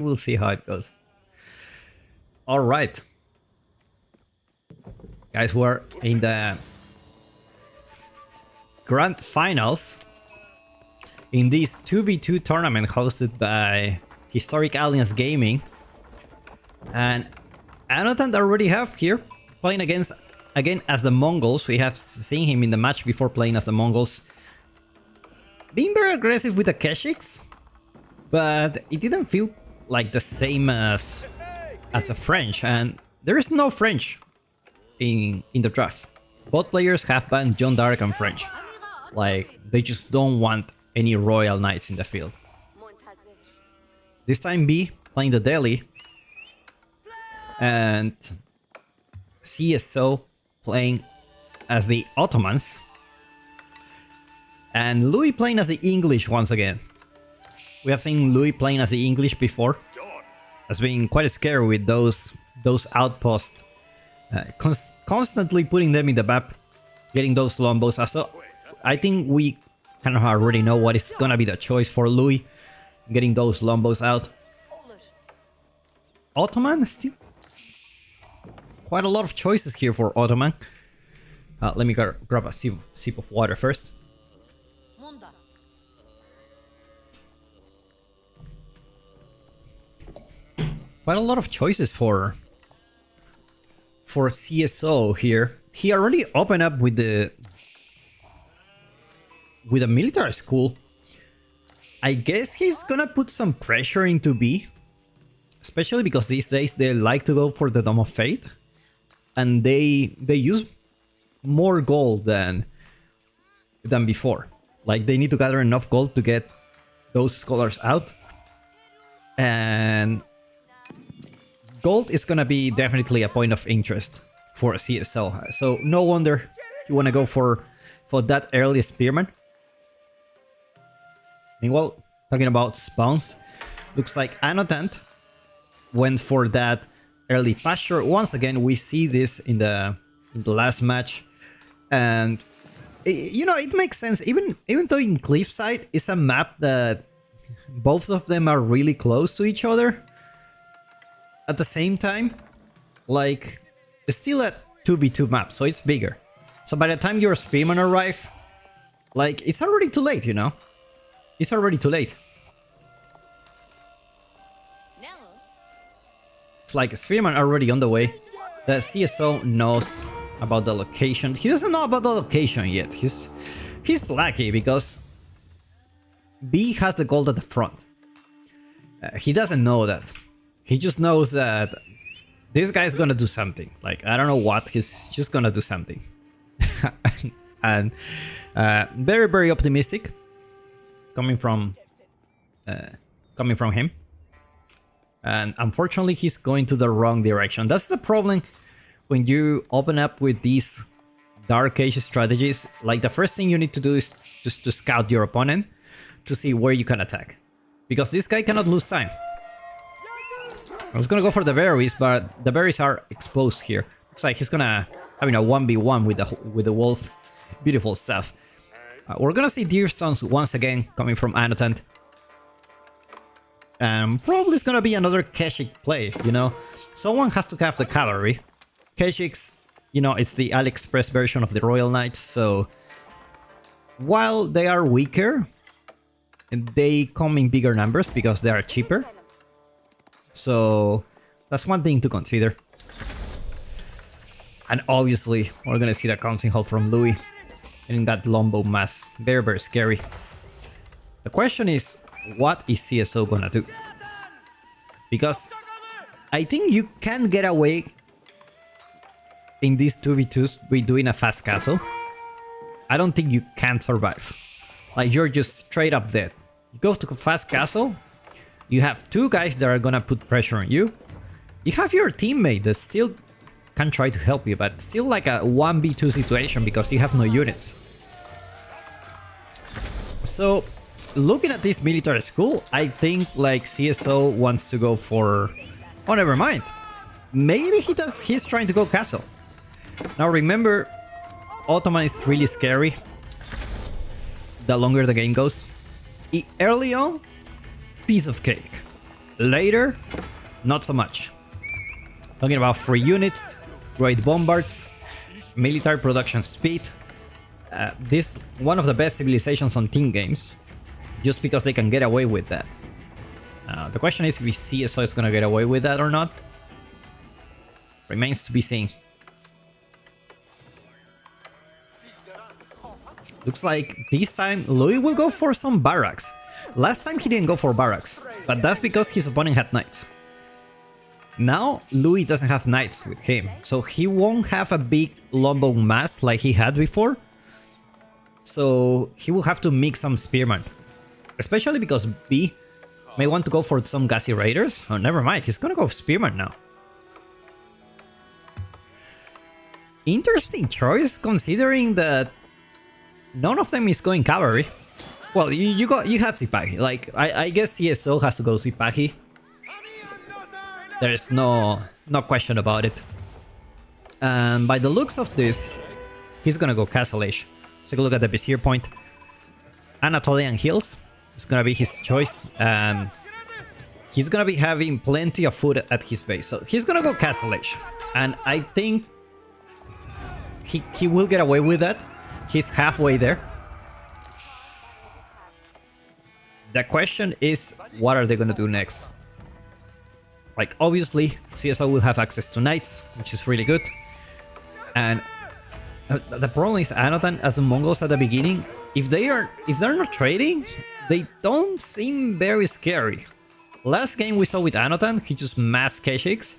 We'll see how it goes. All right. Guys, we're in the grand finals in this 2v2 tournament hosted by Historic Alliance Gaming. And Anotan already have here playing against again as the Mongols. We have seen him in the match before playing as the Mongols, being very aggressive with the Keshiks, but it didn't feel like the same as the French, and there is no French in the draft. Both players have banned Jeanne d'Arc and French. Like, they just don't want any Royal Knights in the field. This time B playing the Delhi, and CSO playing as the Ottomans, and Louis playing as the English once again. We have seen Louis playing as the English before, as being quite scary with those outposts, constantly putting them in the map, getting those lombos. So I think we kind of already know what is gonna be the choice for Louis, getting those lombos out. Ottoman still quite a lot of choices here for Ottoman. Let me grab a sip of water first. Quite a lot of choices for CSO here. He already opened up with the military school. I guess he's gonna put some pressure into B, especially because these days they like to go for the Dome of Fate, and they use more gold than before. Like, they need to gather enough gold to get those scholars out, and gold is gonna be definitely a point of interest for CSO. So no wonder you wanna go for that early spearman. Meanwhile, talking about spawns, looks like Anotant went for that early pasture. Once again, we see this in the last match, and you know, it makes sense. Even though in Cliffside is a map that both of them are really close to each other, at the same time, like, it's still a 2v2 map, so it's bigger. So by the time your spearmen arrive, like, it's already too late, you know? It's already too late. It's like spearmen are already on the way. The CSO knows about the location. He doesn't know about the location yet. He's lucky because B has the gold at the front. He doesn't know that. He just knows that this guy's gonna do something. Like, I don't know what, he's just gonna do something. And very, very optimistic coming from him. And unfortunately, he's going to the wrong direction. That's the problem when you open up with these Dark Age strategies. Like, the first thing you need to do is just to scout your opponent to see where you can attack, because this guy cannot lose time. I was gonna go for the berries, but the berries are exposed here. Looks like he's gonna having a 1v1 with the wolf. Beautiful stuff. We're gonna see Deerstones once again coming from Anotant. Probably it's gonna be another Keshik play, you know? Someone has to have the cavalry. Keshiks, you know, it's the AliExpress version of the Royal Knight, so while they are weaker, they come in bigger numbers because they are cheaper. So that's one thing to consider. And obviously, we're gonna see the Council Hall from Louis in that Lombo mass. Very, very scary. The question is, what is CSO gonna do? Because I think you can get away in these 2v2s with doing a fast castle. I don't think you can survive. Like, you're just straight up dead. You go to a fast castle, you have two guys that are gonna put pressure on you. You have your teammate that still can try to help you, but still like a 1v2 situation because you have no units. So, looking at this military school, I think like CSO wants to go for... Oh, never mind. Maybe he's trying to go castle. Now remember, Ottoman is really scary the longer the game goes. Early on, piece of cake. Later, not so much. Talking about free units, great bombards, military production speed. This one of the best civilizations on team games, just because they can get away with that. The question is if CSO is gonna get away with that or not. Remains to be seen. Looks like this time Louis will go for some barracks. Last time he didn't go for barracks, but that's because his opponent had knights. Now Louis doesn't have knights with him, so he won't have a big longbow mass like he had before. So he will have to mix some spearmen, especially because B may want to go for some gassy raiders. Oh, never mind, he's gonna go spearmen now. Interesting choice, considering that none of them is going cavalry. Well, you have Sipahi. Like I guess CSO has to go Sipahi. There's no question about it. And by the looks of this, he's gonna go Castle Age. Let's take a look at the Vizier point. Anatolian Hills is gonna be his choice. He's gonna be having plenty of food at his base, so he's gonna go Castle Age. And I think he will get away with that. He's halfway there. The question is, what are they gonna do next? Like, obviously, CSO will have access to knights, which is really good. And the problem is Anatan, as the Mongols at the beginning, if they're not trading, they don't seem very scary. Last game we saw with Anatan, he just massed Keshiks,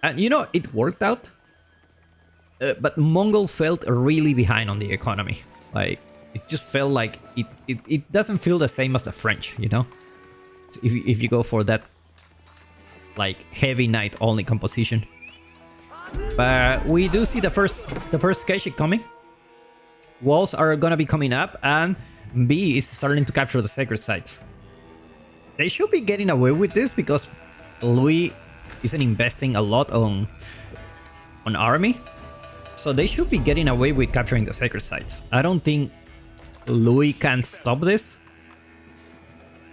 and you know, it worked out. But Mongol felt really behind on the economy. Like, it just felt like it doesn't feel the same as the French, you know? So if you go for that, like, heavy knight only composition. But we do see the first Keshik coming. Walls are gonna be coming up, and B is starting to capture the sacred sites. They should be getting away with this because Louis isn't investing a lot on army. So they should be getting away with capturing the sacred sites. I don't think Louis can stop this.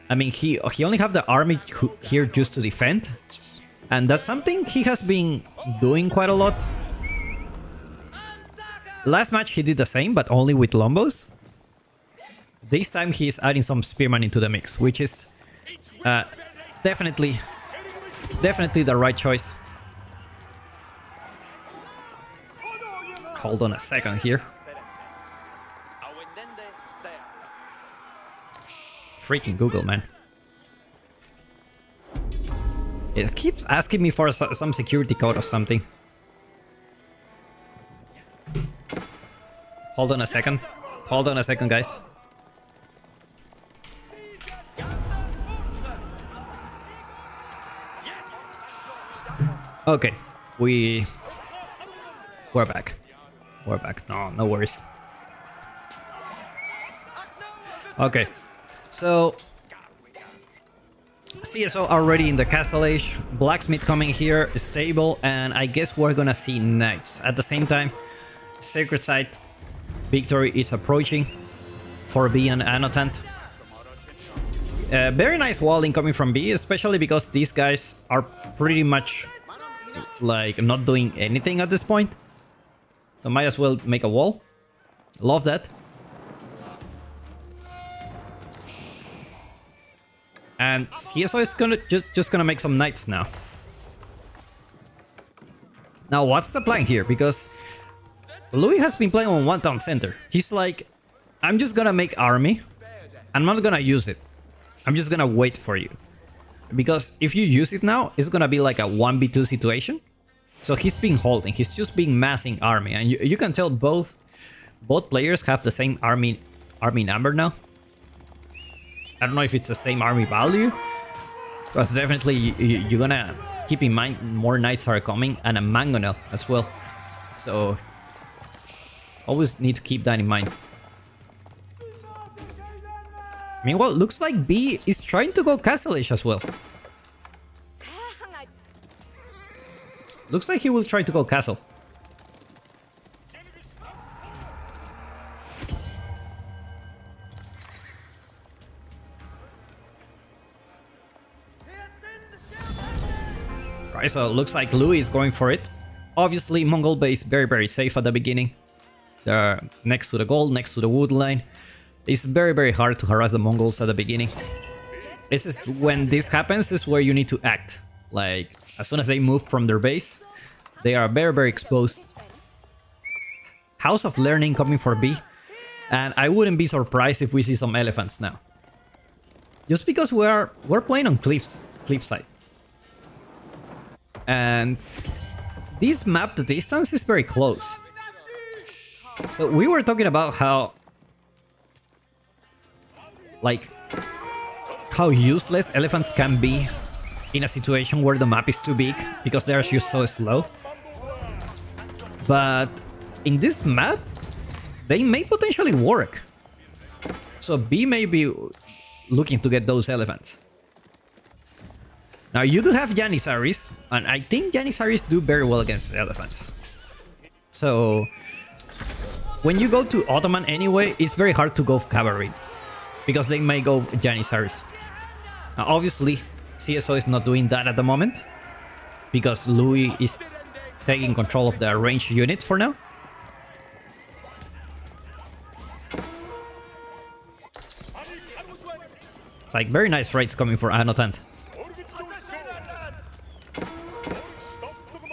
I mean, he only have the army here just to defend. And that's something he has been doing quite a lot. Last match he did the same, but only with Lombos. This time he's adding some spearmen into the mix, which is definitely the right choice. Hold on a second here. Freaking Google, man. It keeps asking me for some security code or something. Hold on a second. Hold on a second, guys. Okay, we're back. We're back. No worries. Okay, so CSO already in the Castle Age, Blacksmith coming here, stable, and I guess we're gonna see knights. At the same time, Sacred Site victory is approaching for B and Annotant. Very nice walling coming from B, especially because these guys are pretty much like not doing anything at this point. So might as well make a wall. Love that. And CSO is gonna just gonna make some knights now. Now what's the plan here? Because Louis has been playing on one town center. He's like, I'm just gonna make army. I'm not gonna use it. I'm just gonna wait for you. Because if you use it now, it's gonna be like a 1v2 situation. So he's been holding. He's just been massing army, and you can tell both players have the same army number now. I don't know if it's the same army value, but definitely you're gonna keep in mind more knights are coming and a mangonel as well. So always need to keep that in mind. Meanwhile, looks like B is trying to go Castle Age as well. Looks like he will try to go castle. Right, so it looks like Louis is going for it. Obviously, Mongol base very, very safe at the beginning. They're next to the gold, next to the wood line. It's very, very hard to harass the Mongols at the beginning. This is when this happens, is where you need to act. Like, as soon as they move from their base, they are very, very exposed. House of Learning coming for B. And I wouldn't be surprised if we see some elephants now. Just because we're playing on cliffside. And this map, the distance is very close. So we were talking about how... like... how useless elephants can be in a situation where the map is too big because they're just so slow. But in this map, they may potentially work. So B may be looking to get those elephants. Now you do have Janissaries, and I think Janissaries do very well against elephants. So when you go to Ottoman anyway, it's very hard to go cavalry because they may go Janissaries. Now obviously, CSO is not doing that at the moment because Louis is taking control of the ranged unit for now. It's like very nice raids coming for Anotant.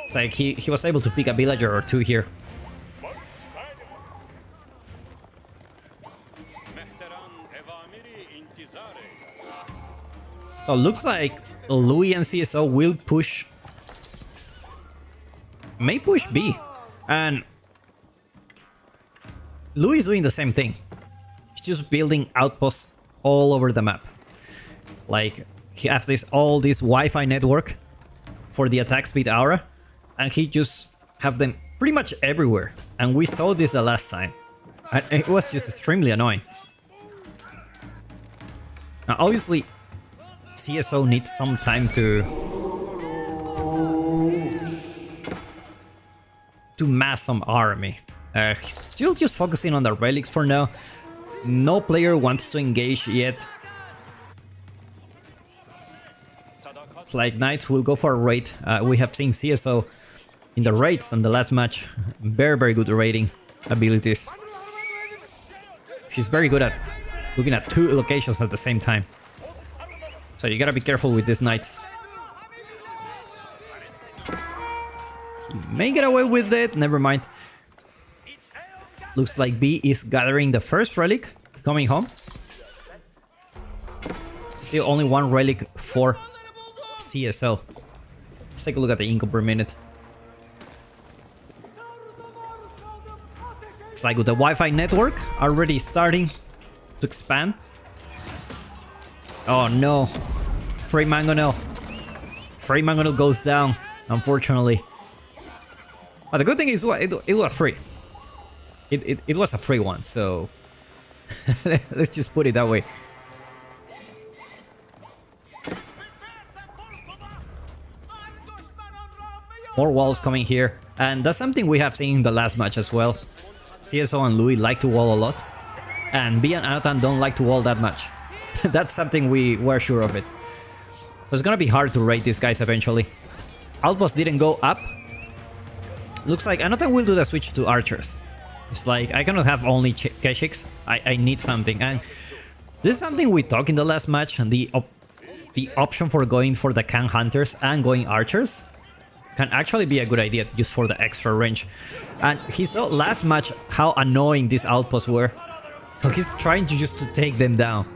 It's like he was able to pick a villager or two here. So looks like Louis and CSO will push... may push B. And Louis is doing the same thing. He's just building outposts all over the map. Like, he has all this Wi-Fi network for the attack speed aura, and he just have them pretty much everywhere. And we saw this the last time. And it was just extremely annoying. Now, obviously, CSO needs some time to mass some army. He's still just focusing on the relics for now. No player wants to engage yet. It's like Knights will go for a raid. We have seen CSO in the raids on the last match. Very, very good raiding abilities. He's very good at looking at two locations at the same time. So you gotta be careful with these Knights. He may get away with it, never mind. Looks like B is gathering the first relic, coming home. Still only one relic for CSO. Let's take a look at the income per minute. It's like with the Wi-Fi network already starting to expand. Oh no, Frey Mangonel. Frey Mangonel goes down, unfortunately. But the good thing is it was free. It was a free one, so let's just put it that way. More walls coming here, and that's something we have seen in the last match as well. CSO and Louis like to wall a lot, and B and Anotan don't like to wall that much. That's something we were sure of it. So it's gonna be hard to raid these guys eventually. Outpost didn't go up. Looks like Anotan will do the switch to archers. It's like, I cannot have only Keshiks. I need something. And this is something we talked in the last match. And the option for going for the Khan Hunters and going archers can actually be a good idea just for the extra range. And he saw last match how annoying these outposts were. So he's trying to just to take them down.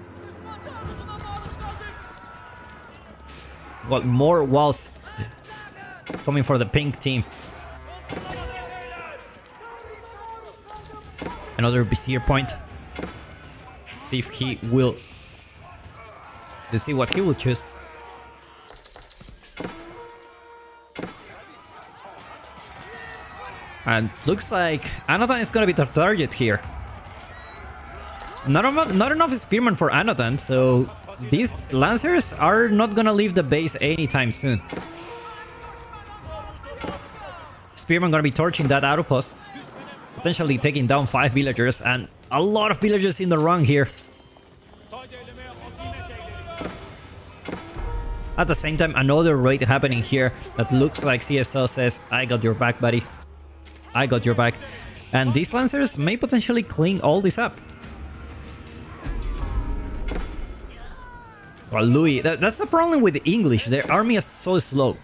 Got more walls coming for the pink team. Another Vizier point. See if he will... Let's see what he will choose. And looks like Anotan is gonna be the target here. Not enough spearmen for Anotan, so these Lancers are not gonna leave the base anytime soon. Spearman gonna be torching that outpost, potentially taking down 5 villagers, and a lot of villagers in the run here. At the same time, another raid happening here that looks like CSO says, I got your back, buddy. I got your back. And these Lancers may potentially clean all this up. Well, Louis, that's the problem with the English. Their army is so slow.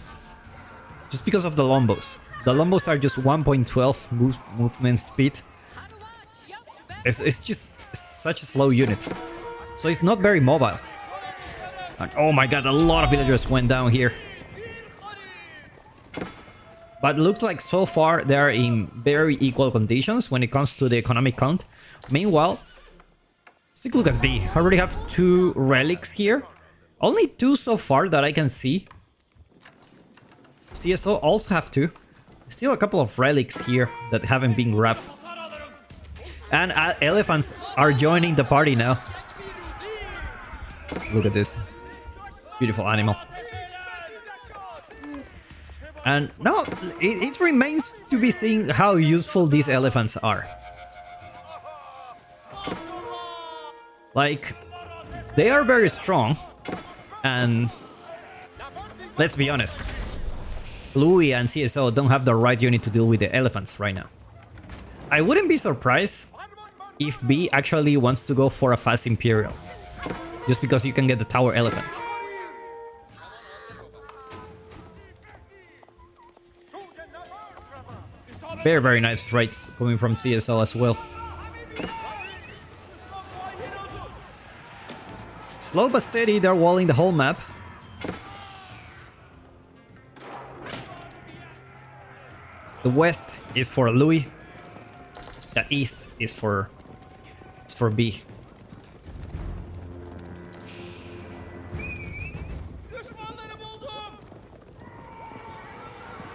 Just because of the Lombos. The Lombos are just 1.12 movement speed. It's just such a slow unit. So it's not very mobile. And oh my god, a lot of villagers went down here. But it looks like so far they are in very equal conditions when it comes to the economic count. Meanwhile, let's look at B. I already have 2 relics here. Only 2 so far that I can see. CSO also have 2. Still a couple of relics here that haven't been grabbed. And elephants are joining the party now. Look at this. Beautiful animal. And now, it remains to be seen how useful these elephants are. Like, they are very strong. And let's be honest. Louis and CSO don't have the right unit to deal with the elephants right now. I wouldn't be surprised if B actually wants to go for a fast Imperial. Just because you can get the tower elephants. Very, very nice raids coming from CSO as well. Slow but steady, they're walling the whole map. The west is for Louis. The east is for B.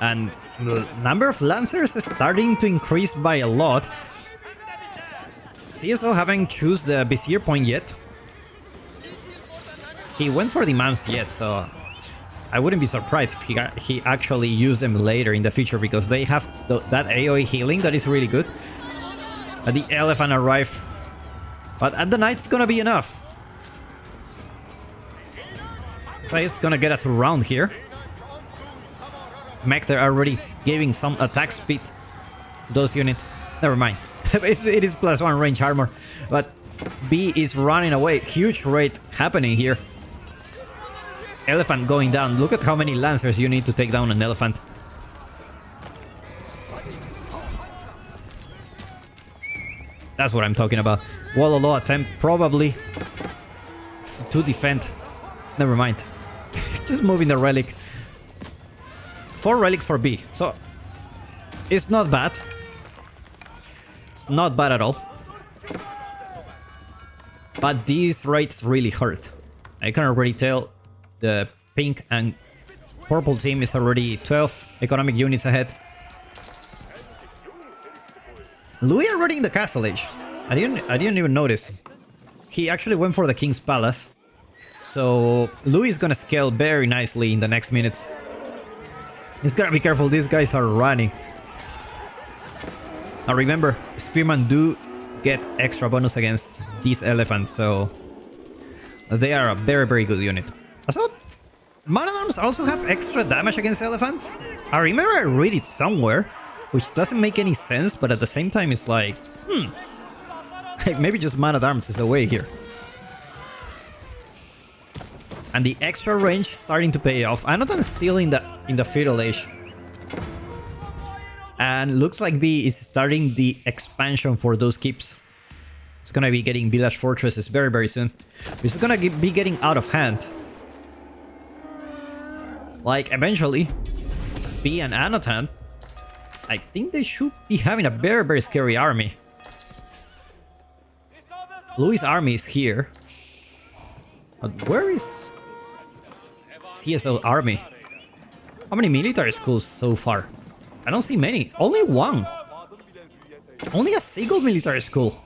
And the number of Lancers is starting to increase by a lot. CSO haven't choose the Vizier point yet. He went for the Imams yet, so I wouldn't be surprised if he actually used them later in the future, because they have that AoE healing that is really good. The elephant arrived, but at the night it's gonna be enough. So it's gonna get us around here. Mech, they're already giving some attack speed to those units. Never mind. It is +1 range armor, but B is running away. Huge raid happening here. Elephant going down. Look at how many Lancers you need to take down an elephant. That's what I'm talking about. Wololo attempt probably to defend. Never mind. It's just moving the relic. 4 relics for B. So it's not bad. It's not bad at all. But these raids really hurt. I can already tell the pink and purple team is already 12 economic units ahead. Louis already in the castle age. I didn't even notice. He actually went for the King's Palace. So Louis is gonna scale very nicely in the next minutes. He's gotta be careful, these guys are running. Now remember, Spearmen do get extra bonus against these elephants, so they are a very, very good unit. Also, Man-at-Arms also have extra damage against elephants? I remember I read it somewhere, which doesn't make any sense, but at the same time it's like, maybe just Man-at-Arms is the way here. And the extra range starting to pay off. Anatan is still in the feudal age. And looks like B is starting the expansion for those keeps. It's gonna be getting village fortresses very, very soon. It's gonna be getting out of hand. Like, eventually, B and Anatan, I think they should be having a very, very scary army. Louis' army is here. But where is CSO army? How many military schools so far? I don't see many. Only one. Only a single military school.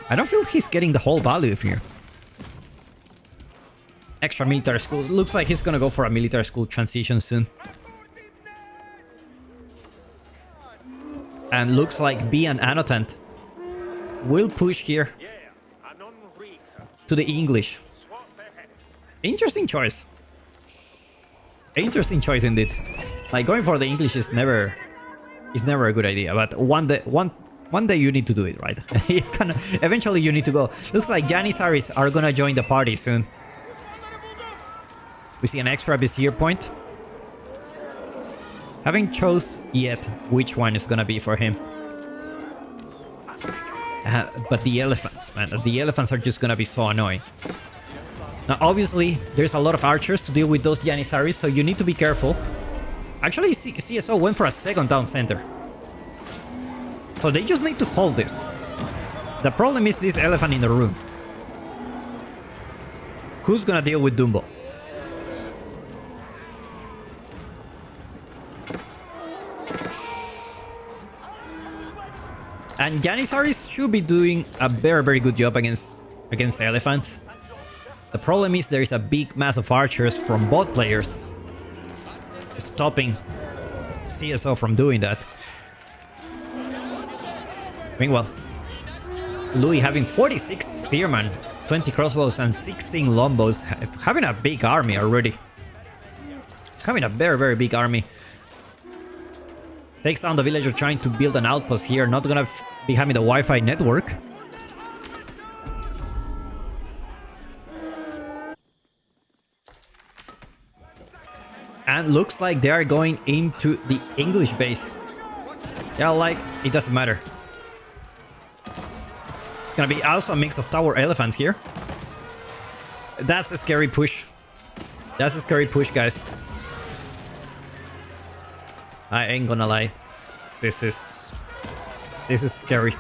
I don't feel he's getting the whole value here. Extra military school. Looks like he's gonna go for a military school transition soon. And looks like B and Annotant will push here to the English. Interesting choice. Interesting choice indeed. Like going for the English is never a good idea, but one day you need to do it, right? Eventually you need to go. Looks like Janissaries are gonna join the party soon. We see an extra Vizier point. Haven't chose yet which one is gonna be for him. But the elephants, man. The elephants are just gonna be so annoying. Now, obviously, there's a lot of archers to deal with those Janissaries, so you need to be careful. Actually, CSO went for a second down center. So they just need to hold this. The problem is this elephant in the room. Who's gonna deal with Dumbo? And Janissaries should be doing a very good job against elephants. The problem is there is a big mass of archers from both players stopping CSO from doing that. Meanwhile, Louis having 46 spearmen, 20 crossbows and 16 longbows, having a big army already. He's having a very big army. Takes down the villager trying to build an outpost here, not gonna be having the Wi-Fi network. And looks like they are going into the English base. Yeah, like, it doesn't matter. It's gonna be also a mix of tower elephants here. That's a scary push. That's a scary push, guys. I ain't gonna lie. This is scary.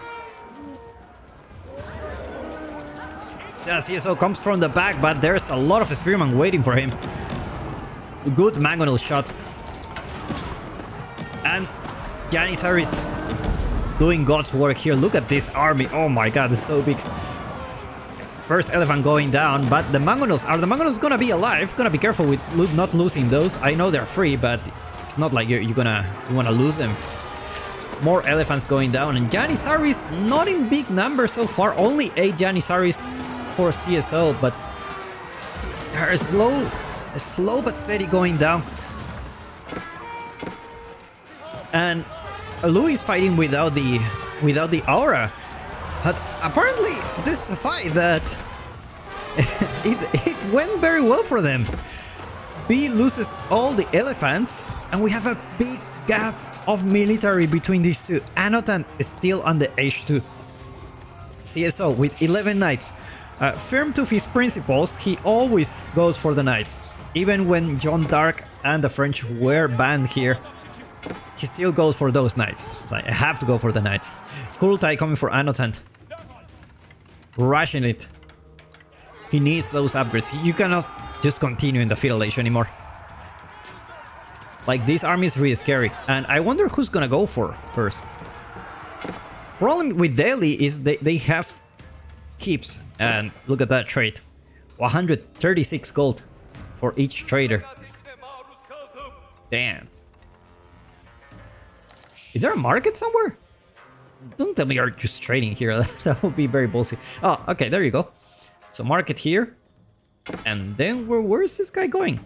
CSO comes from the back, but there's a lot of spearmen waiting for him. Good mangonel shots. And Janissaries doing God's work here. Look at this army. Oh my god, it's so big. First elephant going down, but the mangonels, are the mangonels gonna be alive? Gonna be careful with not losing those. I know they're free, but it's not like you wanna lose them. More elephants going down, and Janissaries not in big numbers so far. Only 8 Janissaries for CSO, but they're slow but steady going down. And Louis is fighting without the aura, but apparently this is a fight that it went very well for them. B loses all the elephants, and we have a big gap of military between these two. Anotan is still on the H2. CSO with 11 knights. Firm to his principles, he always goes for the knights. Even when John Dark and the French were banned here, he still goes for those knights. So I have to go for the knights. Kurultai coming for Anotan. Rushing it. He needs those upgrades. You cannot just continue in the Feudal Age anymore. Like, this army is really scary. And I wonder who's gonna go for first. Problem with Delhi is they have keeps. And look at that trade. 136 gold for each trader. Damn. Is there a market somewhere? Don't tell me you're just trading here. That would be very ballsy. Oh, okay, there you go. So market here. And then where is this guy going?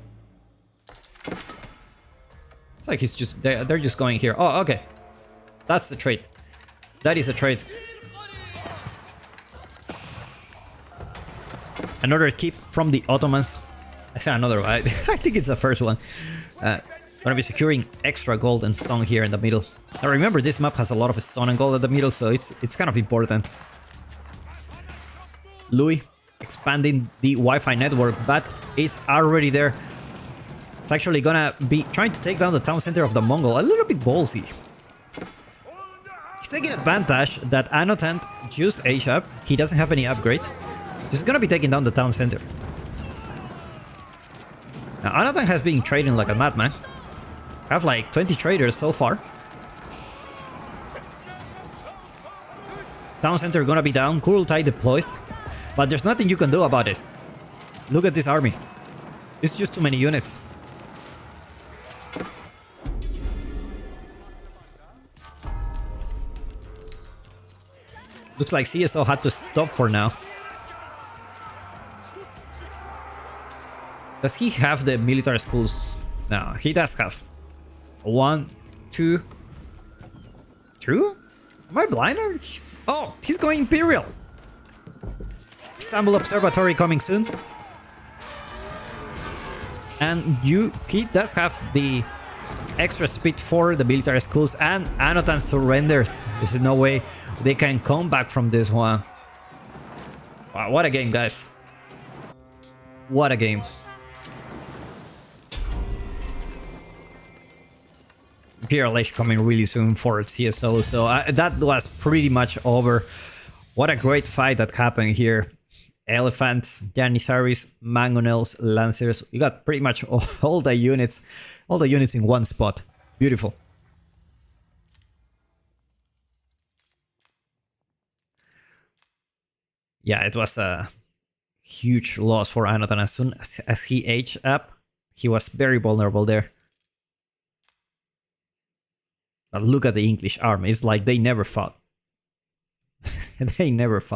It's like he's just they're just going here. Oh, okay. That's the trade. That is a trade. Another keep from the Ottomans. I said another one. I think it's the first one. Gonna be securing extra gold and stone here in the middle. Now remember, this map has a lot of stone and gold at the middle, so it's kind of important. Louis expanding the Wi-Fi network, but it's already there. It's actually gonna be trying to take down the town center of the Mongol. A little bit ballsy. He's taking advantage that Anotan just age up. He doesn't have any upgrade. He's gonna be taking down the town center. Now Anotan has been trading like a madman. Have like 20 traders so far. Town center gonna be down. Kurultai deploys. But there's nothing you can do about it. Look at this army. It's just too many units. Looks like CSO had to stop for now. Does he have the military schools? No, he does have. 1, 2, 2? Am I blind? Or oh, he's going Imperial. Istanbul Observatory coming soon. And he does have the extra speed for the military schools, and Anotan surrenders. There's no way they can come back from this one. Wow, what a game, guys. What a game. Imperial Age coming really soon for CSO, so that was pretty much over. What a great fight that happened here. Elephants, Janissaries, Mangonels, Lancers. We got pretty much all the units in one spot. Beautiful. Yeah, it was a huge loss for Anotan. As soon as he aged up, he was very vulnerable there. But look at the English army. It's like they never fought. They never fought.